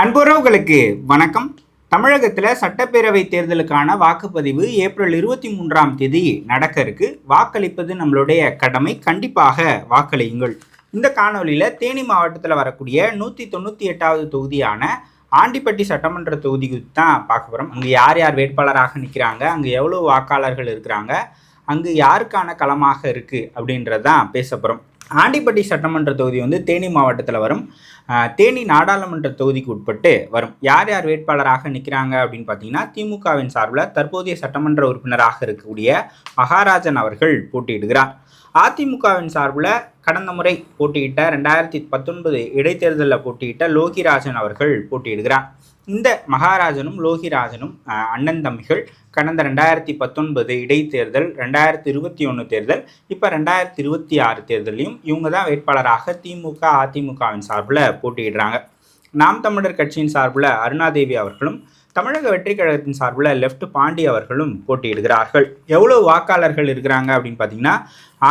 அன்புறவுகளுக்கு வணக்கம். தமிழகத்தில் சட்டப்பேரவை தேர்தலுக்கான வாக்குப்பதிவு ஏப்ரல் 23ஆம் தேதி நடக்க இருக்கு. வாக்களிப்பது நம்மளுடைய கடமை, கண்டிப்பாக வாக்களியுங்கள். இந்த காணொலியில் தேனி மாவட்டத்தில் வரக்கூடிய 198வது தொகுதியான ஆண்டிப்பட்டி சட்டமன்ற தொகுதிக்கு தான் பார்க்க போகிறோம். அங்கே யார் யார் வேட்பாளராக நிற்கிறாங்க, அங்கே எவ்வளோ வாக்காளர்கள் இருக்கிறாங்க, அங்கு யாருக்கான களமாக இருக்குது அப்படின்றதான் பேச போகிறோம். ஆண்டிப்பட்டி சட்டமன்ற தொகுதி வந்து தேனி மாவட்டத்தில் வரும். தேனி நாடாளுமன்ற தொகுதிக்கு உட்பட்டு வரும். யார் யார் வேட்பாளராக நிற்கிறாங்க அப்படின்னு பார்த்தீங்கன்னா, திமுகவின் சார்பில் தற்போதைய சட்டமன்ற உறுப்பினராக இருக்கக்கூடிய மகாராஜன் அவர்கள் போட்டியிடுகிறார். அதிமுகவின் சார்பில் கடந்த முறை போட்டியிட்ட 2019 இடைத்தேர்தலில் போட்டியிட்ட லோகிராஜன் அவர்கள் போட்டியிடுகிறார். இந்த மகாராஜனும் லோகிராஜனும் அண்ணன் தம்பிகள். கடந்த 2019 இடைத்தேர்தல், 2021 தேர்தல், இப்போ 2026 தேர்தலையும் இவங்க தான் வேட்பாளராக திமுக அதிமுகவின் சார்பில் போட்டியிடுறாங்க. நாம் தமிழர் கட்சியின் சார்பில் அருணாதேவி அவர்களும், தமிழக வெற்றி கழகத்தின் சார்பில் லெஃப்ட் பாண்டி அவர்களும் போட்டியிடுகிறார்கள். எவ்வளோ வாக்காளர்கள் இருக்கிறாங்க அப்படின்னு பார்த்தீங்கன்னா,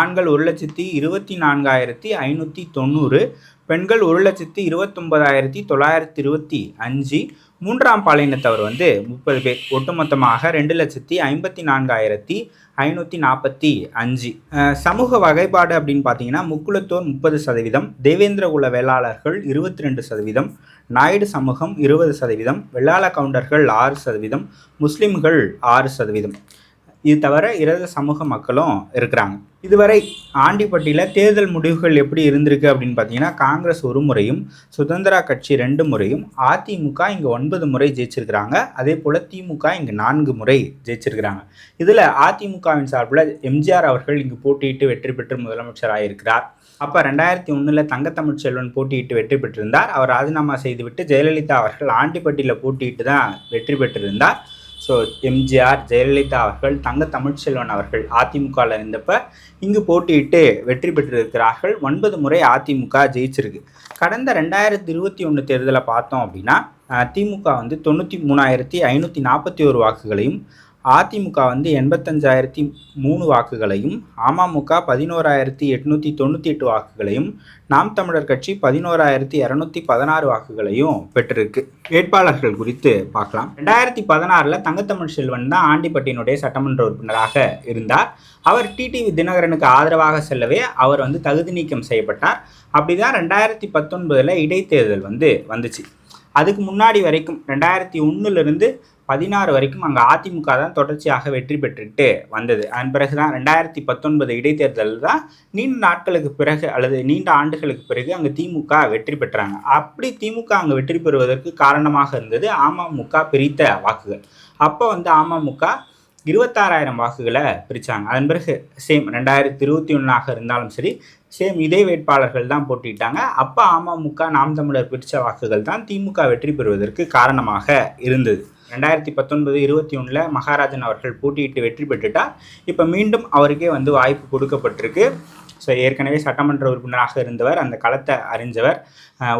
ஆண்கள் 1,24,590, பெண்கள் 1,29,925, மூன்றாம் பாலினத்தவர் வந்து 30 பேர். ஒட்டுமொத்தமாக 2,54,545. சமூக வகைப்பாடு அப்படின்னு பார்த்தீங்கன்னா, முக்குலத்தோர் 30%, தேவேந்திர குல வேளாளர்கள் 22%, நாயுடு சமூகம் 20%, வெள்ளாள கவுண்டர்கள் 6%, முஸ்லிம்கள் 6%. இது தவிர இரத சமூக மக்களும் இருக்கிறாங்க. இதுவரை ஆண்டிப்பட்டியில் தேர்தல் முடிவுகள் எப்படி இருந்திருக்கு அப்படின்னு பார்த்தீங்கன்னா, காங்கிரஸ் 1 முறையும், சுதந்திரா கட்சி 2 முறையும், அதிமுக இங்கே 9 முறை ஜெயிச்சிருக்கிறாங்க. அதே போல் திமுக இங்கே 4 முறை ஜெயிச்சிருக்கிறாங்க. இதில் அதிமுகவின் சார்பில் எம்ஜிஆர் அவர்கள் இங்கு போட்டியிட்டு வெற்றி பெற்று முதலமைச்சராக இருக்கிறார். அப்போ 2001 தங்கத்தமிழ்ச்செல்வன் போட்டியிட்டு வெற்றி பெற்றிருந்தார். அவர் ராஜினாமா செய்துவிட்டு ஜெயலலிதா அவர்கள் ஆண்டிப்பட்டியில் போட்டியிட்டு தான் வெற்றி பெற்றிருந்தார். ஸோ எம்ஜிஆர், ஜெயலலிதா அவர்கள், தங்க தமிழ்ச்செல்வன் அவர்கள் அதிமுகவில் இருந்தப்ப இங்கு போட்டியிட்டு வெற்றி பெற்றிருக்கிறார்கள். 9 முறை அதிமுக ஜெயிச்சிருக்கு. கடந்த 2021 தேர்தலை பார்த்தோம் அப்படின்னா, திமுக வந்து 93,541 வாக்குகளையும், அதிமுக வந்து 85,003 வாக்குகளையும், அமமுக 11,898 வாக்குகளையும், நாம் தமிழர் கட்சி 11,216 வாக்குகளையும் பெற்றிருக்கு. வேட்பாளர்கள் குறித்து பார்க்கலாம். 2016 தங்கத்தமிழ்ச்செல்வன் தான் ஆண்டிப்பட்டியினுடைய சட்டமன்ற உறுப்பினராக இருந்தார். அவர் டிடிவி தினகரனுக்கு ஆதரவாக செல்லவே அவர் வந்து தகுதி நீக்கம் செய்யப்பட்டார். அப்படிதான் 2019 இடைத்தேர்தல் வந்துச்சு. அதுக்கு முன்னாடி வரைக்கும் 2001 16 வரைக்கும் அங்கே அதிமுக தான் தொடர்ச்சியாக வெற்றி பெற்றுட்டு வந்தது. அதன் பிறகு தான் 2019 இடைத்தேர்தலில் தான் நீண்ட நாட்களுக்கு பிறகு அல்லது நீண்ட ஆண்டுகளுக்கு பிறகு அங்கே திமுக வெற்றி பெற்றாங்க. அப்படி திமுக அங்கே வெற்றி பெறுவதற்கு காரணமாக இருந்தது அமமுக பிரித்த வாக்குகள். அப்போ அமமுக 26,000 வாக்குகளை பிரித்தாங்க. அதன் பிறகு சேம் 2021 இருந்தாலும் சரி, சேம் இதே வேட்பாளர்கள் தான் போட்டிட்டாங்க. அப்போ அமமுக நாம் தமிழர் பிரித்த வாக்குகள் தான் திமுக வெற்றி பெறுவதற்கு காரணமாக இருந்தது. 2019-21 மகாராஜன் அவர்கள் போட்டியிட்டு வெற்றி பெற்றுட்டார். இப்போ மீண்டும் அவருக்கே வாய்ப்பு கொடுக்கப்பட்டிருக்கு. ஸோ ஏற்கனவே சட்டமன்ற உறுப்பினராக இருந்தவர், அந்த களத்தை அறிஞ்சவர்.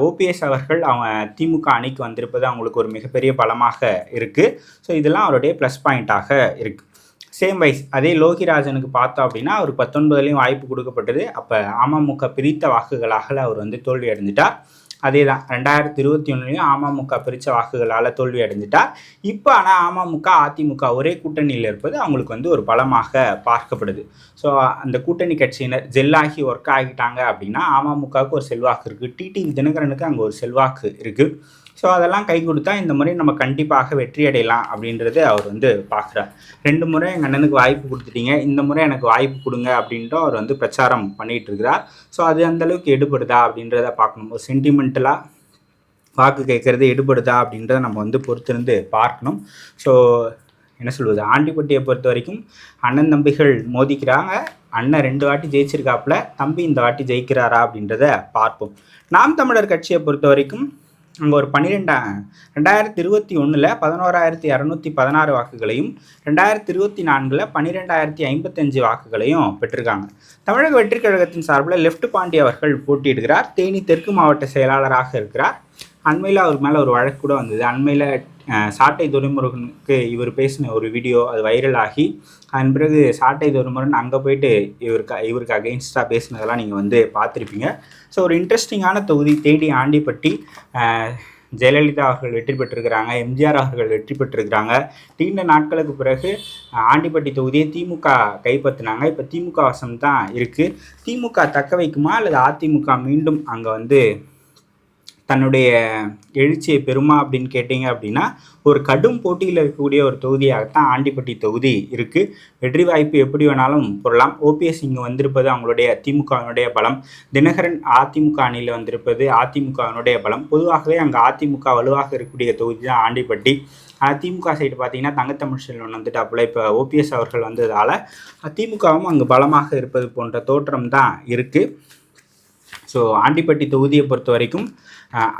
ஓபிஎஸ் அவர்கள் அவங்க திமுக அணிக்கு வந்திருப்பது அவங்களுக்கு ஒரு மிகப்பெரிய பலமாக இருக்குது. ஸோ இதெல்லாம் அவருடைய ப்ளஸ் பாயிண்ட்டாக இருக்குது. சேம் வைஸ் அதே லோகிராஜனுக்கு பார்த்தோம் அப்படின்னா, அவர் 19 வாய்ப்பு கொடுக்கப்பட்டது. அப்போ அமமுக பிரித்த வாக்குகளாக அவர் தோல்வி அடைஞ்சிட்டார். அதே தான் 2021 அமமுக பிரித்த வாக்குகளால் தோல்வி அடைஞ்சிட்டார். இப்போ ஆனால் அமமுக அதிமுக ஒரே கூட்டணியில் இருப்பது அவங்களுக்கு ஒரு பலமாக பார்க்கப்படுது. ஸோ அந்த கூட்டணி கட்சியினர் ஜெல்லாகி ஒர்க் ஆகிட்டாங்க அப்படின்னா அமமுகவுக்கு ஒரு செல்வாக்கு இருக்குது, டிடிவி தினகரனுக்கு அங்கே ஒரு செல்வாக்கு இருக்குது. ஸோ அதெல்லாம் கை கொடுத்தா இந்த முறை நம்ம கண்டிப்பாக வெற்றி அடையலாம் அப்படின்றது அவர் பார்க்குறார். 2 முறை எங்கள் அண்ணனுக்கு வாய்ப்பு கொடுத்துட்டீங்க, இந்த முறை எனக்கு வாய்ப்பு கொடுங்க அப்படின்ட்டு அவர் பிரச்சாரம் பண்ணிகிட்டு இருக்கிறார். ஸோ அது அந்தளவுக்கு எடுபடுதா அப்படின்றத பார்க்கணும். ஒரு சென்டிமெண்டலாக வாக்கு கேட்குறது எடுபடுதா அப்படின்றத நம்ம பொறுத்திருந்து பார்க்கணும். ஸோ என்ன சொல்வது, ஆண்டிப்பட்டியை பொறுத்த வரைக்கும் அண்ணன் தம்பிகள் மோதிக்கிறாங்க. அண்ணன் 2 வாட்டி ஜெயிச்சிருக்காப்புல, தம்பி இந்த வாட்டி ஜெயிக்கிறாரா அப்படின்றத பார்ப்போம். நாம் தமிழர் கட்சியை பொறுத்த வரைக்கும் அங்கே ஒரு 2021 11,216 வாக்குகளையும், 2024 12,055 வாக்குகளையும் பெற்றிருக்காங்க. தமிழக வெற்றி கழகத்தின் சார்பில் லெஃப்ட் பாண்டி அவர்கள் போட்டியிடுகிறார். தேனி தெற்கு மாவட்ட செயலாளராக இருக்கிறார். அண்மையில் அவர் மேலே ஒரு வழக்கு கூட வந்தது. அண்மையில் சாட்டை துரைமுருகனுக்கு இவர் பேசின ஒரு வீடியோ அது வைரல் ஆகி, அதன் பிறகு சாட்டை துரைமுருகன் அங்கே போயிட்டு இவருக்கு அகெயின்ஸ்டாக பேசினதெல்லாம் நீங்கள் பார்த்துருப்பீங்க. ஸோ ஒரு இன்ட்ரெஸ்டிங்கான தொகுதி தேனி ஆண்டிப்பட்டி. ஜெயலலிதா அவர்கள் வெற்றி பெற்றிருக்கிறாங்க, எம்ஜிஆர் அவர்கள் வெற்றி பெற்றிருக்கிறாங்க. நீண்ட நாட்களுக்கு பிறகு ஆண்டிப்பட்டி தொகுதியை திமுக கைப்பற்றினாங்க. இப்போ திமுக வசம் தான் இருக்குது. திமுக தக்க வைக்குமா அல்லது அதிமுக மீண்டும் அங்கே தன்னுடைய எழுச்சியை பெறுமா அப்படின்னு கேட்டிங்க அப்படின்னா, ஒரு கடும் போட்டியில் இருக்கக்கூடிய ஒரு தொகுதியாகத்தான் ஆண்டிப்பட்டி தொகுதி இருக்குது. வெற்றி வாய்ப்பு எப்படி வேணாலும் போடலாம். ஓபிஎஸ் இங்கே வந்திருப்பது அவங்களுடைய திமுகவினுடைய பலம். தினகரன் அதிமுக அணியில் வந்திருப்பது அதிமுகவினுடைய பலம். பொதுவாகவே அங்கே அதிமுக வலுவாக இருக்கக்கூடிய தொகுதி தான் ஆண்டிப்பட்டி. திமுக சைடு பார்த்தீங்கன்னா தங்கத்தமிழ் செல்வன் வந்துட்டாப்புல. இப்போ ஓபிஎஸ் அவர்கள் வந்ததால் திமுகவும் அங்கே பலமாக இருப்பது போன்ற தோற்றம் தான் இருக்குது. ஸோ ஆண்டிப்பட்டி தொகுதியை பொறுத்த வரைக்கும்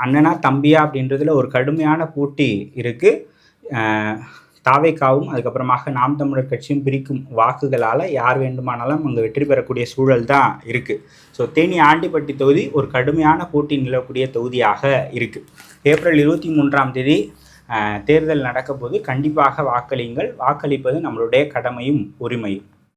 அண்ணனா தம்பியா அப்படின்றதுல ஒரு கடுமையான போட்டி இருக்குது. தாவேக்காவும் அதுக்கப்புறமாக நாம் தமிழர் கட்சியும் பிரிக்கும் வாக்குகளால் யார் வேண்டுமானாலும் அங்கே வெற்றி பெறக்கூடிய சூழல் தான் இருக்குது. ஸோ தேனி ஆண்டிப்பட்டி தொகுதி ஒரு கடுமையான போட்டி நிலவக்கூடிய தொகுதியாக இருக்குது. ஏப்ரல் 23 தேர்தல் நடக்க போது கண்டிப்பாக வாக்களியுங்கள். வாக்களிப்பது நம்மளுடைய கடமையும் உரிமையும்.